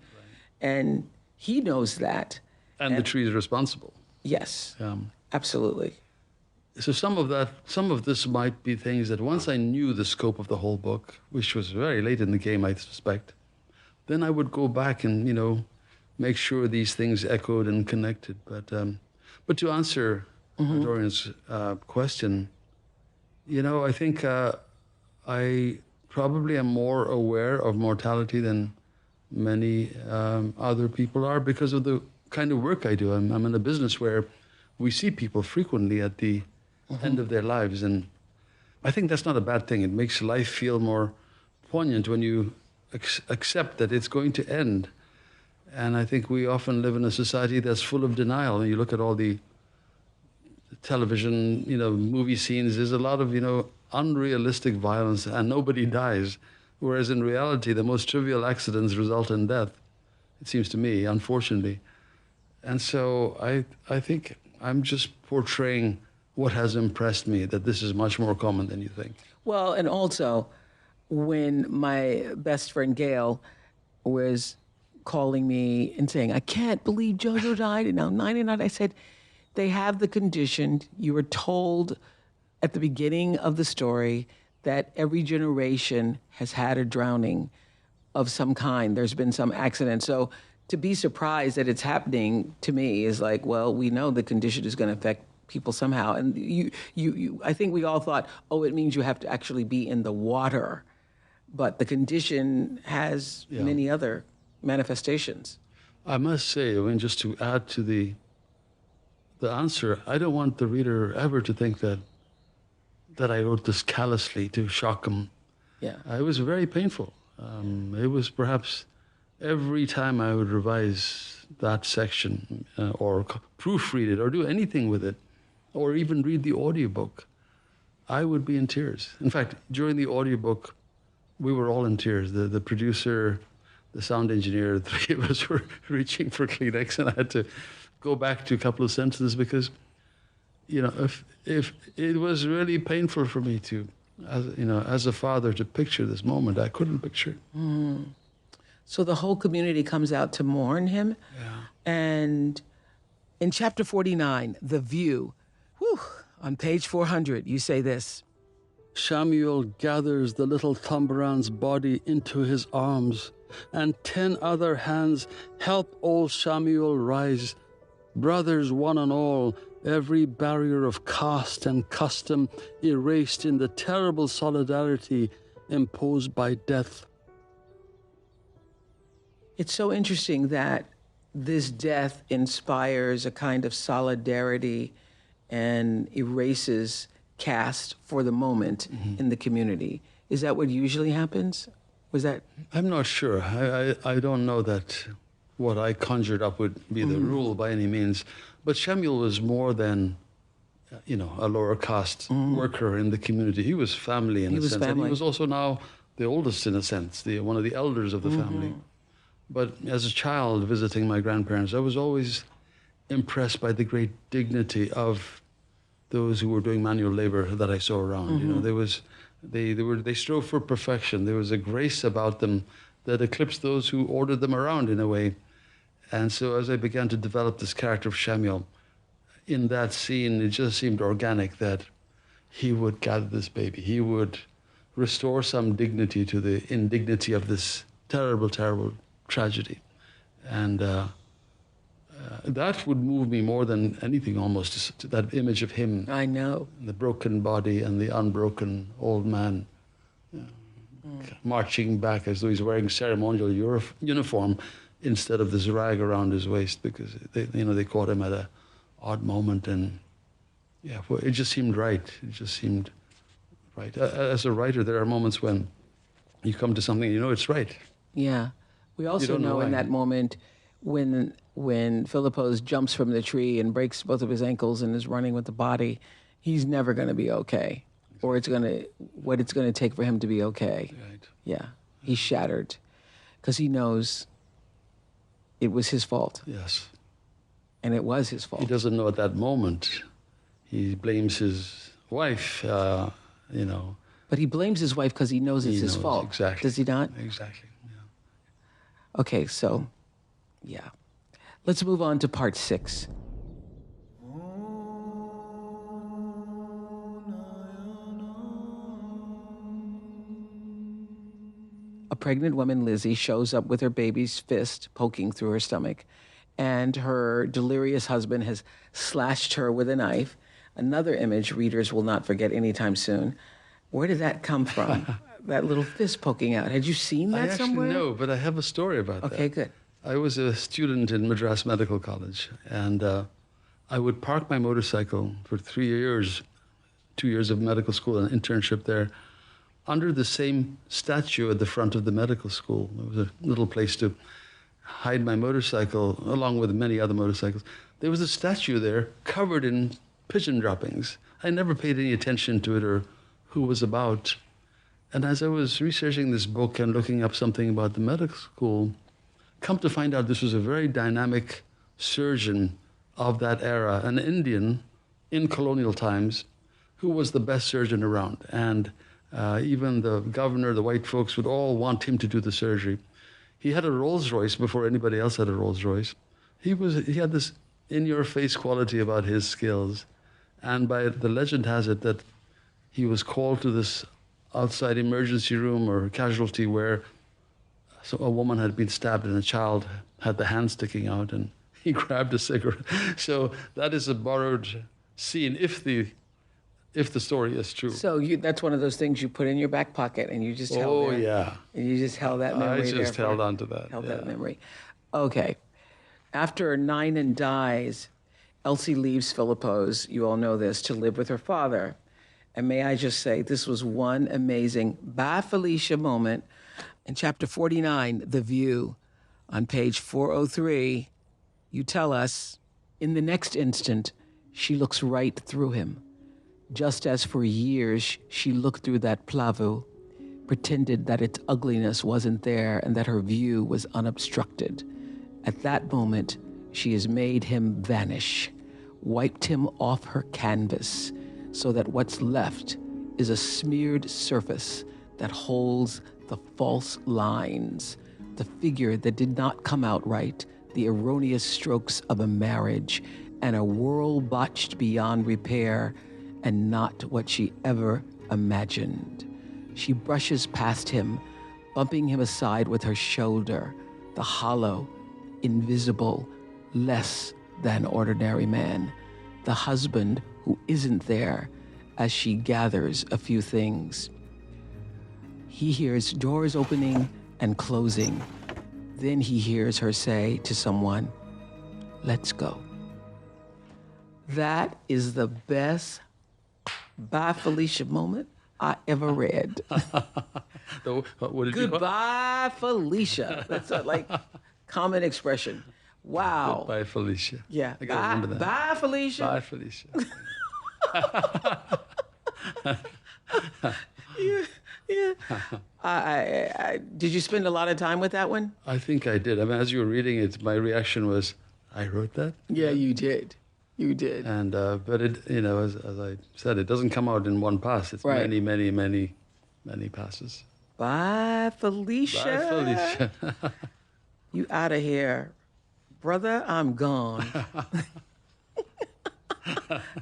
Speaker 1: and he knows that.
Speaker 2: And the tree is responsible.
Speaker 1: Yes, absolutely.
Speaker 2: So some of this might be things that once I knew the scope of the whole book, which was very late in the game, I suspect, then I would go back and make sure these things echoed and connected. But to answer Dorian's question, I think I probably am more aware of mortality than many other people are because of the kind of work I do. I'm in a business where we see people frequently at the end of their lives, and I think that's not a bad thing. It makes life feel more poignant when you accept that it's going to end. And I think we often live in a society that's full of denial. And you look at all the television, movie scenes, there's a lot of, unrealistic violence and nobody dies. Whereas in reality, the most trivial accidents result in death, it seems to me, unfortunately. And so I think I'm just portraying what has impressed me, that this is much more common than you think.
Speaker 1: Well, and also, when my best friend Gail was calling me and saying, I can't believe JoJo died, and now 99, I said, they have the condition. You were told at the beginning of the story that every generation has had a drowning of some kind. There's been some accident. So to be surprised that it's happening to me is like, well, we know the condition is going to affect people somehow. And I think we all thought, it means you have to actually be in the water. But the condition has many other manifestations.
Speaker 2: I must say, just to add to the answer, I don't want the reader ever to think that I wrote this callously to shock him.
Speaker 1: Yeah.
Speaker 2: It was very painful. It was perhaps every time I would revise that section or proofread it or do anything with it, or even read the audiobook, I would be in tears. In fact, during the audiobook, we were all in tears. The producer, the sound engineer, the 3 of us were reaching for Kleenex, and I had to go back to a couple of sentences because, if it was really painful for me to, as a father, to picture this moment, I couldn't picture it.
Speaker 1: So the whole community comes out to mourn him.
Speaker 2: Yeah.
Speaker 1: And in chapter 49, The View, on page 400, you say this.
Speaker 2: Samuel gathers the little Thumbaran's body into his arms, and 10 other hands help old Samuel rise. Brothers one and all, every barrier of caste and custom erased in the terrible solidarity imposed by death.
Speaker 1: It's so interesting that this death inspires a kind of solidarity and erases caste for the moment in the community. Is that what usually happens? Was that?
Speaker 2: I'm not sure. I don't know that what I conjured up would be the rule by any means. But Samuel was more than, a lower caste worker in the community. He was family in a sense. And he was also now the oldest in a sense, one of the elders of the family. But as a child visiting my grandparents, I was always impressed by the great dignity of those who were doing manual labor that I saw around. They strove for perfection. There was a grace about them that eclipsed those who ordered them around in a way. And so as I began to develop this character of Samuel, in that scene, it just seemed organic that he would gather this baby. He would restore some dignity to the indignity of this terrible, terrible tragedy. And that would move me more than anything, almost, to that image of him.
Speaker 1: I know.
Speaker 2: The broken body and the unbroken old man marching back as though he's wearing ceremonial uniform instead of this rag around his waist, because they caught him at a odd moment, and well, it just seemed right. It just seemed right. As a writer, there are moments when you come to something and you know it's right.
Speaker 1: Yeah. We also
Speaker 2: don't know
Speaker 1: know in
Speaker 2: why.
Speaker 1: that moment when Philippos jumps from the tree and breaks both of his ankles and is running with the body, he's never going to be okay. Or what it's going to take for him to be okay.
Speaker 2: Right.
Speaker 1: Yeah. He's shattered because he knows it was his fault.
Speaker 2: Yes.
Speaker 1: And it was his fault.
Speaker 2: He doesn't know at that moment. He blames his wife,
Speaker 1: But he blames his wife because he knows it's his
Speaker 2: knows,
Speaker 1: fault.
Speaker 2: exactly.
Speaker 1: Does he not?
Speaker 2: Exactly. Yeah.
Speaker 1: Okay, so, yeah. Let's move on to part 6. A pregnant woman, Lizzie, shows up with her baby's fist poking through her stomach, and her delirious husband has slashed her with a knife. Another image readers will not forget anytime soon. Where did that come from? That little fist poking out. Had you seen that
Speaker 2: I
Speaker 1: somewhere?
Speaker 2: actually know, but I have a story about that.
Speaker 1: Okay, good.
Speaker 2: I was a student in Madras Medical College, and I would park my motorcycle for 3 years, 2 years of medical school and internship there, under the same statue at the front of the medical school. There was a little place to hide my motorcycle, along with many other motorcycles. There was a statue there covered in pigeon droppings. I never paid any attention to it or who it was about. And as I was researching this book and looking up something about the medical school, come to find out this was a very dynamic surgeon of that era, an Indian in colonial times, who was the best surgeon around. And even the governor, the white folks would all want him to do the surgery. He had a Rolls Royce before anybody else had a Rolls Royce. He had this in-your-face quality about his skills. And the legend has it that he was called to this outside emergency room or casualty where a woman had been stabbed and a child had the hand sticking out, and he grabbed a cigarette. So that is a borrowed scene, if the story is true.
Speaker 1: So that's one of those things you put in your back pocket and you just held there.
Speaker 2: Oh, yeah.
Speaker 1: And you just held that memory
Speaker 2: I
Speaker 1: there.
Speaker 2: just held on to that.
Speaker 1: Held
Speaker 2: yeah.
Speaker 1: that memory. Okay. After Ninan dies, Elsie leaves Philippos, you all know this, to live with her father. And may I just say, this was one amazing bye Felicia moment. In chapter 49, The View, on page 403, you tell us, in the next instant, she looks right through him. Just as for years she looked through that plavu, pretended that its ugliness wasn't there and that her view was unobstructed. At that moment, she has made him vanish, wiped him off her canvas, so that what's left is a smeared surface that holds the false lines, the figure that did not come out right, the erroneous strokes of a marriage, and a whirl botched beyond repair, and not what she ever imagined. She brushes past him, bumping him aside with her shoulder, the hollow, invisible, less than ordinary man, the husband who isn't there, as she gathers a few things. He hears doors opening and closing. Then he hears her say to someone, "Let's go." That is the best bye Felicia moment I ever read.
Speaker 2: What did you call it?
Speaker 1: Goodbye, Felicia. That's a common expression. Wow.
Speaker 2: Goodbye, Felicia.
Speaker 1: Yeah.
Speaker 2: I gotta remember that.
Speaker 1: Bye, Felicia.
Speaker 2: Bye, Felicia.
Speaker 1: Yeah. Did you spend a lot of time with that one?
Speaker 2: I think I did. I mean, as you were reading it, my reaction was, I wrote that?
Speaker 1: Yeah, you did. You did.
Speaker 2: And but it, as I said, it doesn't come out in one pass. It's
Speaker 1: Right.
Speaker 2: many, many, many, many passes.
Speaker 1: Bye, Felicia.
Speaker 2: Bye, Felicia.
Speaker 1: You out of here. Brother, I'm gone.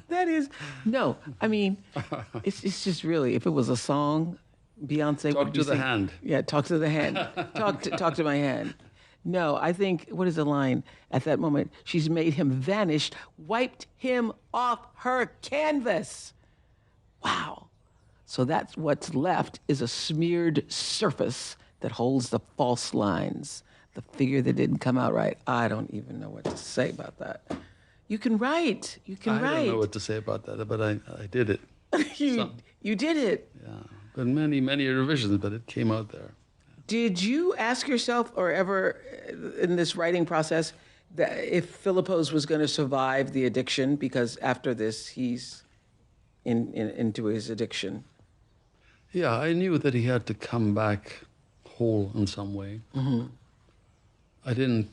Speaker 1: That is, no, I mean, it's just really, if it was a song, Beyonce
Speaker 2: Talk
Speaker 1: would
Speaker 2: to
Speaker 1: be
Speaker 2: the
Speaker 1: sing-
Speaker 2: hand.
Speaker 1: Yeah, talk to the hand. Talk to my hand. No, I think, what is the line? At that moment, she's made him vanish, wiped him off her canvas. Wow. So that's what's left is a smeared surface that holds the false lines, the figure that didn't come out right. I don't even know what to say about that. You can write. You can write.
Speaker 2: I don't know what to say about that, but I did it.
Speaker 1: You did it.
Speaker 2: Yeah, but many revisions, but it came out there.
Speaker 1: Did you ask yourself, or ever in this writing process, that if Philippos was going to survive the addiction? Because after this, he's into his addiction.
Speaker 2: Yeah, I knew that he had to come back whole in some way. Mm-hmm. I didn't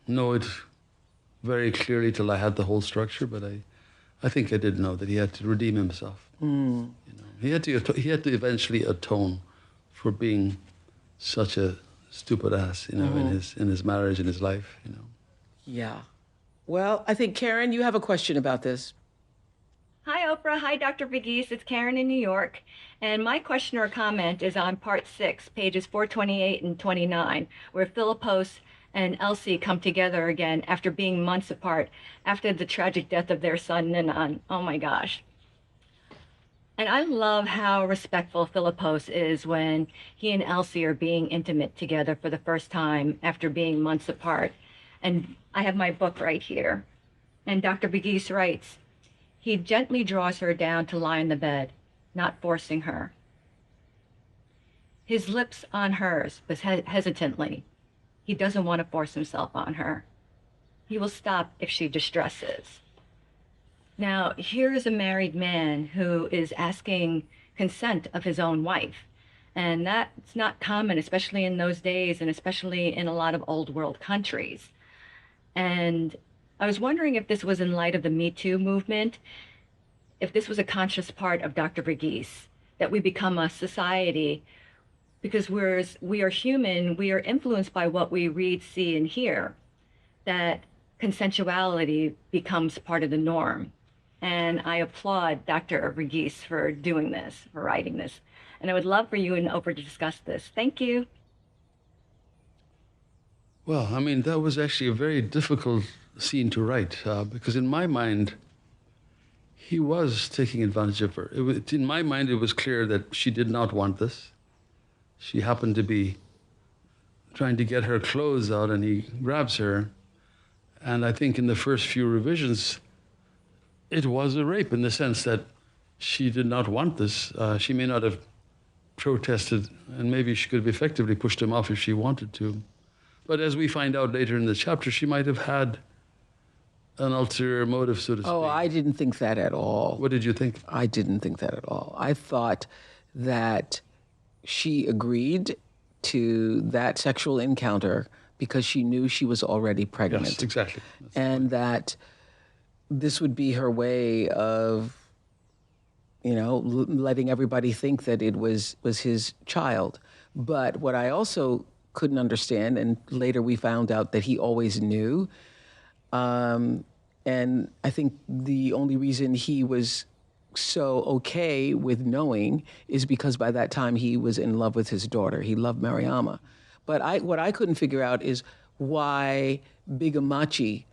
Speaker 2: know it very clearly till I had the whole structure, but I think I did know that he had to redeem himself. You know, he had to eventually atone for being such a stupid ass, you know, in his marriage, in his life, you know.
Speaker 1: Yeah. Well, I think, Karen, you have a question about this.
Speaker 7: Hi, Oprah. Hi, Dr. Verghese. It's Karen in New York. And my question or comment is on part 6, pages 428 and 29, where Philippos and Elsie come together again after being months apart, after the tragic death of their son, Nanan. Oh my gosh. And I love how respectful Philippos is when he and Elsie are being intimate together for the first time after being months apart. And I have my book right here. And Dr. Verghese writes, he gently draws her down to lie in the bed, not forcing her. His lips on hers, but hesitantly. He doesn't want to force himself on her. He will stop if she distresses. Now, here is a married man who is asking consent of his own wife. And that's not common, especially in those days and especially in a lot of old world countries. And I was wondering if this was in light of the Me Too movement, if this was a conscious part of Dr. Verghese, that we become a society, because we are human, we are influenced by what we read, see, and hear, that consensuality becomes part of the norm. And I applaud Dr. Verghese for doing this, for writing this. And I would love for you and Oprah to discuss this. Thank you.
Speaker 2: Well, I mean, that was actually a very difficult scene to write because in my mind, he was taking advantage of her. In my mind, it was clear that she did not want this. She happened to be trying to get her clothes out and he grabs her. And I think in the first few revisions, it was a rape in the sense that she did not want this. She may not have protested, and maybe she could have effectively pushed him off if she wanted to. But as we find out later in the chapter, she might have had an ulterior motive, so to speak.
Speaker 1: Oh, I didn't think that at all.
Speaker 2: What did you think?
Speaker 1: I didn't think that at all. I thought that she agreed to that sexual encounter because she knew she was already pregnant.
Speaker 2: Yes, exactly.
Speaker 1: And that this would be her way of, you know, letting everybody think that it was his child. But what I also couldn't understand, and later we found out that he always knew, and I think the only reason he was so okay with knowing is because by that time he was in love with his daughter. He loved Mariama. But what I couldn't figure out is why Big Amachi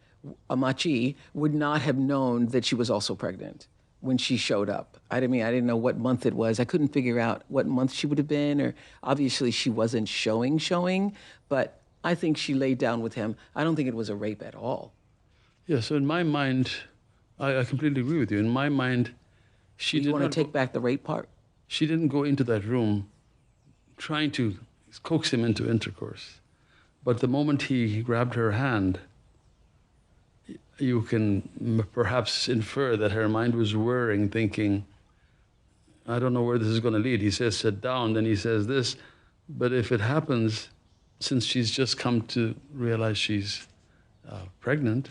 Speaker 1: would not have known that she was also pregnant when she showed up. I didn't know what month it was. I couldn't figure out what month she would have been, or obviously she wasn't showing, but I think she laid down with him. I don't think it was a rape at all.
Speaker 2: Yeah, so in my mind, I completely agree with you. In my mind, she
Speaker 1: Do
Speaker 2: did
Speaker 1: you want
Speaker 2: not
Speaker 1: to take back the rape part?
Speaker 2: She didn't go into that room trying to coax him into intercourse. But the moment he grabbed her hand, you can perhaps infer that her mind was whirring, thinking, I don't know where this is going to lead. He says, sit down. Then he says this. But if it happens, since she's just come to realize she's pregnant,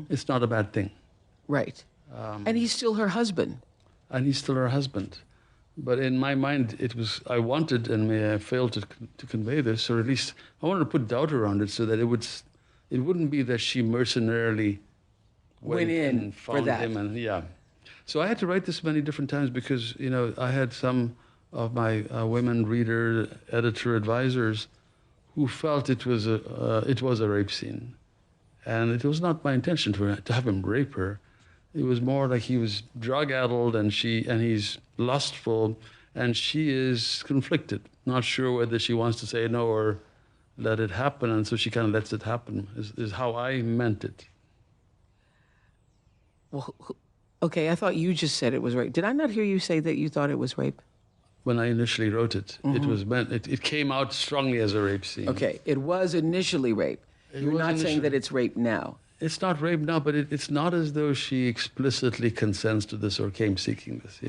Speaker 2: it's not a bad thing.
Speaker 1: Right. And he's still her husband.
Speaker 2: And he's still her husband. But in my mind, I wanted, and may I failed to convey this, or at least I wanted to put doubt around it so that it wouldn't be that she mercenarily
Speaker 1: Went in
Speaker 2: and
Speaker 1: for
Speaker 2: found
Speaker 1: that.
Speaker 2: him, and yeah. So I had to write this many different times because, I had some of my women reader, editor, advisors who felt it was a rape scene. And it was not my intention to have him rape her. It was more like he was drug-addled and he's lustful, and she is conflicted, not sure whether she wants to say no or let it happen, and so she kind of lets it happen, is how I meant it.
Speaker 1: Well, okay, I thought you just said it was rape. Did I not hear you say that you thought it was rape?
Speaker 2: When I initially wrote it, it was meant, it came out strongly as a rape scene.
Speaker 1: Okay, it was initially rape. You're
Speaker 2: was
Speaker 1: not saying that
Speaker 2: initially-
Speaker 1: it's rape now.
Speaker 2: It's not rape now, but it's not as though she explicitly consents to this or came seeking this,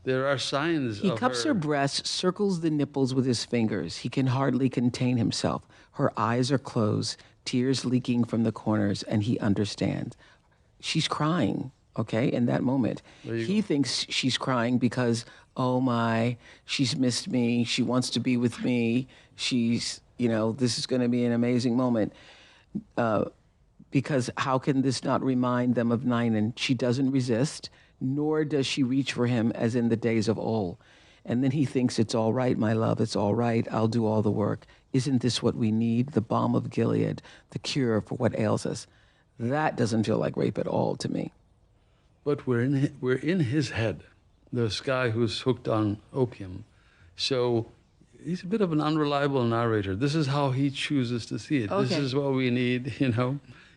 Speaker 2: There are signs
Speaker 1: He
Speaker 2: of
Speaker 1: cups her breasts, circles the nipples with his fingers. He can hardly contain himself. Her eyes are closed, tears leaking from the corners, and he understands. She's crying, okay, in that moment. He thinks she's crying because, oh my, she's missed me. She wants to be with me. She's, this is going to be an amazing moment. Because how can this not remind them of Ninan? She doesn't resist, nor does she reach for him as in the days of old. And then he thinks, it's all right, my love, it's all right, I'll do all the work. Isn't this what we need? The balm of Gilead, the cure for what ails us. That doesn't feel like rape at all to me.
Speaker 2: But we're in his head, this guy who's hooked on opium. So he's a bit of an unreliable narrator. This is how he chooses to see it.
Speaker 1: Okay.
Speaker 2: This is what we need,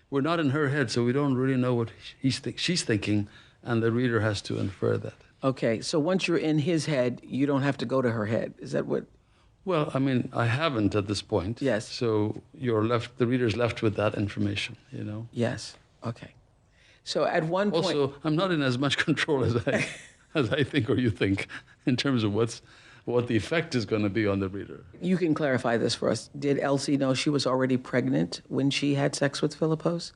Speaker 2: We're not in her head, so we don't really know what she's thinking, and the reader has to infer that.
Speaker 1: Okay, so once you're in his head, you don't have to go to her head. Is that what?
Speaker 2: Well, I mean, I haven't at this point.
Speaker 1: Yes.
Speaker 2: So the reader's left with that information,
Speaker 1: Yes. Okay. So at one point.
Speaker 2: Also, I'm not in as much control as I think or you think in terms of what the effect is going to be on the reader.
Speaker 1: You can clarify this for us. Did Elsie know she was already pregnant when she had sex with Philippos?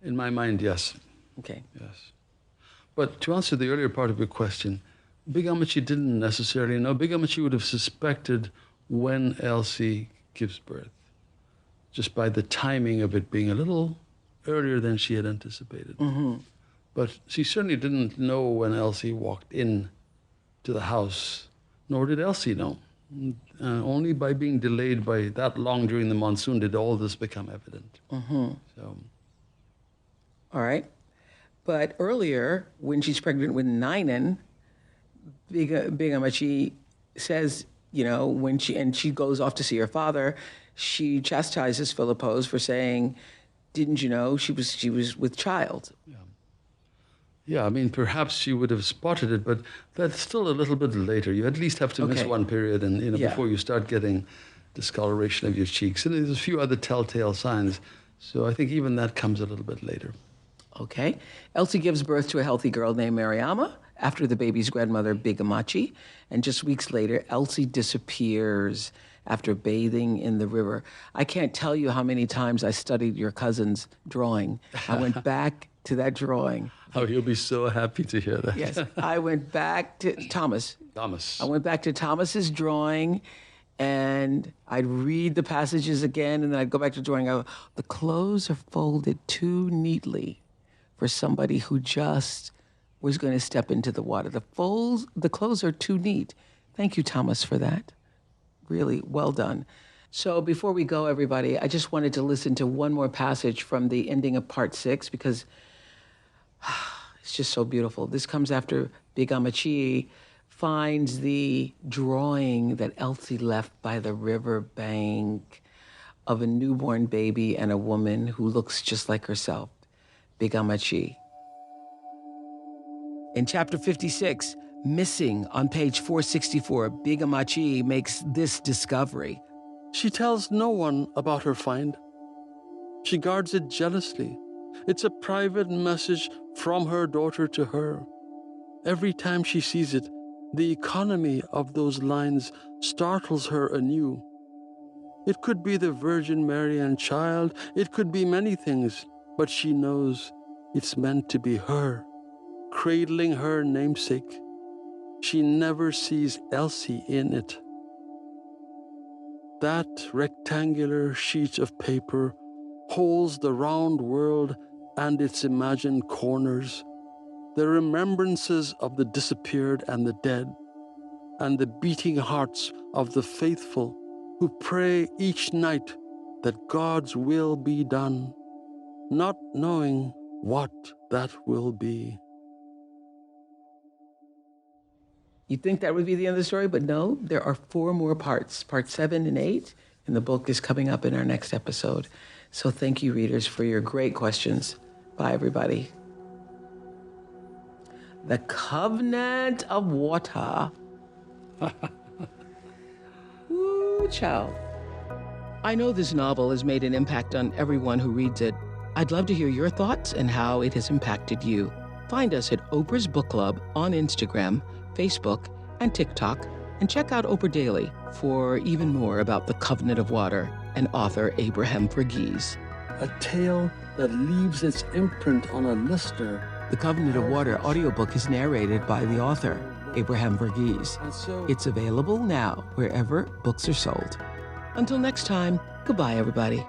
Speaker 2: In my mind, yes.
Speaker 1: Okay.
Speaker 2: Yes. But to answer the earlier part of your question, Big Amachi didn't necessarily know. Big Amachi would have suspected when Elsie gives birth, just by the timing of it being a little earlier than she had anticipated. Mm-hmm. But she certainly didn't know when Elsie walked in to the house, nor did Elsie know. Only by being delayed by that long during the monsoon did all this become evident.
Speaker 1: Mm-hmm.
Speaker 2: So,
Speaker 1: All right. But earlier, when she's pregnant with Ninan, Big Amachi says, when she goes off to see her father, she chastises Philippos for saying, didn't you know she was with child?
Speaker 2: yeah, I mean, perhaps she would have spotted it, but that's still a little bit later. You at least have to miss
Speaker 1: Okay.
Speaker 2: one period, and
Speaker 1: Yeah.
Speaker 2: before you start getting discoloration of your cheeks. And there's a few other telltale signs. So I think even that comes a little bit later.
Speaker 1: Okay. Elsie gives birth to a healthy girl named Mariama after the baby's grandmother, Big Amachi. And just weeks later, Elsie disappears after bathing in the river. I can't tell you how many times I studied your cousin's drawing. I went back to that drawing.
Speaker 2: Oh, he'll be so happy to hear that.
Speaker 1: Yes, I went back to Thomas.
Speaker 2: Thomas.
Speaker 1: I went back to Thomas's drawing, and I'd read the passages again, and then I'd go back to drawing. I go, the clothes are folded too neatly for somebody who just was going to step into the water. The clothes are too neat. Thank you, Thomas, for that. Really well done. So before we go, everybody, I just wanted to listen to one more passage from the ending of part 6 because it's just so beautiful. This comes after Big Amachi finds the drawing that Elsie left by the river bank of a newborn baby and a woman who looks just like herself, Big Amachi. In chapter 56, Missing, on page 464, Big Amachi makes this discovery.
Speaker 2: She tells no one about her find. She guards it jealously. It's a private message from her daughter to her. Every time she sees it, the economy of those lines startles her anew. It could be the Virgin Mary and child, it could be many things, but she knows it's meant to be her, cradling her namesake. she never sees Elsie in it. That rectangular sheet of paper holds the round world and its imagined corners, the remembrances of the disappeared and the dead, and the beating hearts of the faithful who pray each night that God's will be done, not knowing what that will be.
Speaker 1: You'd think that would be the end of the story, but no, there are 4 more parts. Part 7 and 8 in the book is coming up in our next episode. So thank you, readers, for your great questions. Bye, everybody. The Covenant of Water. Ooh, child. I know this novel has made an impact on everyone who reads it. I'd love to hear your thoughts and how it has impacted you. Find us at Oprah's Book Club on Instagram, Facebook, and TikTok, and check out Oprah Daily for even more about The Covenant of Water and author Abraham Verghese.
Speaker 2: A tale that leaves its imprint on a listener.
Speaker 1: The Covenant of Water audiobook is narrated by the author, Abraham Verghese. It's available now wherever books are sold. Until next time, goodbye, everybody.